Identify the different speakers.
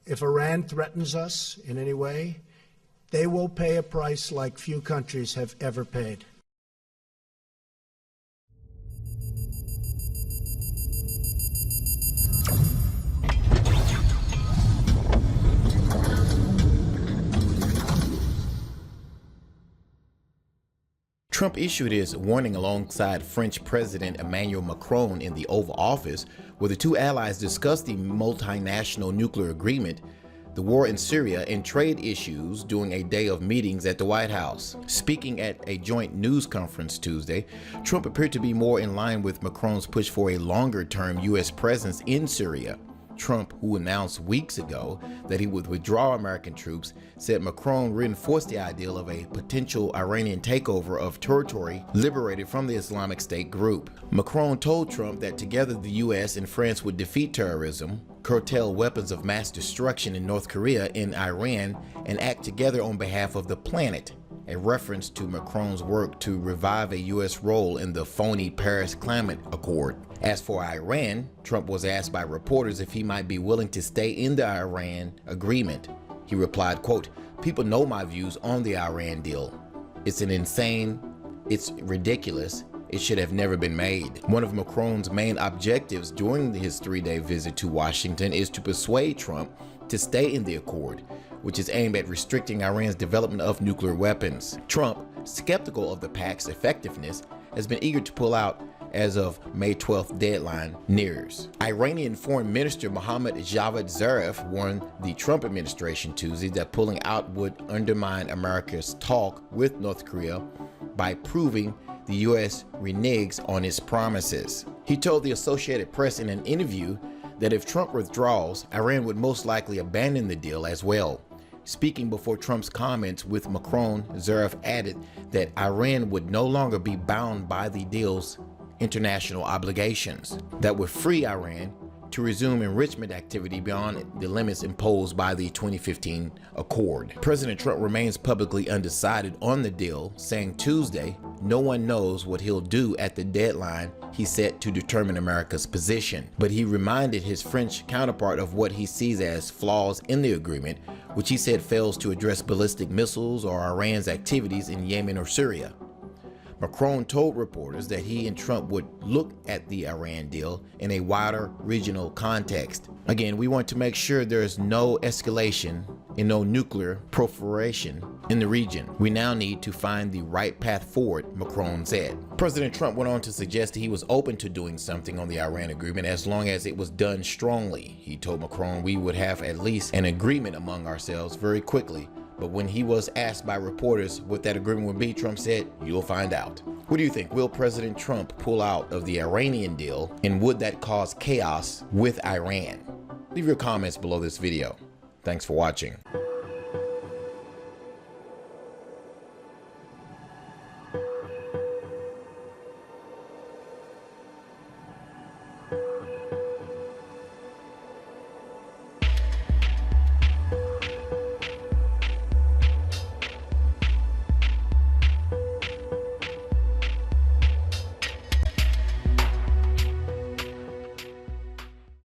Speaker 1: If Iran threatens us in any way, they will pay a price like few countries have ever paid.
Speaker 2: Trump issued his warning alongside French President Emmanuel Macron in the Oval Office, where the two allies discussed the multinational nuclear agreement, the war in Syria, and trade issues during a day of meetings at the White House. Speaking at a joint news conference Tuesday, Trump appeared to be more in line with Macron's push for a longer-term U.S. presence in Syria. Trump, who announced weeks ago that he would withdraw American troops, said Macron reinforced the ideal of a potential Iranian takeover of territory liberated from the Islamic State group. Macron told Trump that together the U.S. and France would defeat terrorism, curtail weapons of mass destruction in North Korea and Iran, and act together on behalf of the planet, a reference to Macron's work to revive a U.S. role in the phony Paris Climate Accord. As for Iran, Trump was asked by reporters if he might be willing to stay in the Iran agreement. He replied, quote, "People know my views on the Iran deal. It's insane, it's ridiculous, it should have never been made." One of Macron's main objectives during his three-day visit to Washington is to persuade Trump to stay in the accord, which is aimed at restricting Iran's development of nuclear weapons. Trump, skeptical of the pact's effectiveness, has been eager to pull out as of May 12th deadline nears. Iranian Foreign Minister Mohammad Javad Zarif warned the Trump administration Tuesday that pulling out would undermine America's talk with North Korea by proving the U.S. reneges on its promises. He told the Associated Press in an interview that if Trump withdraws, Iran would most likely abandon the deal as well. Speaking before Trump's comments with Macron, Zarif added that Iran would no longer be bound by the deal's international obligations that would free Iran to resume enrichment activity beyond the limits imposed by the 2015 accord. President Trump remains publicly undecided on the deal, saying Tuesday, no one knows what he'll do at the deadline he set to determine America's position. But he reminded his French counterpart of what he sees as flaws in the agreement, which he said fails to address ballistic missiles or Iran's activities in Yemen or Syria. Macron told reporters that he and Trump would look at the Iran deal in a wider regional context. Again, we want to make sure there is no escalation and no nuclear proliferation in the region. We now need to find the right path forward, Macron said. President Trump went on to suggest that he was open to doing something on the Iran agreement as long as it was done strongly. He told Macron we would have at least an agreement among ourselves very quickly. But when he was asked by reporters what that agreement would be, Trump said, "You'll find out." What do you think? Will President Trump pull out of the Iranian deal, and would that cause chaos with Iran? Leave your comments below this video. Thanks for watching.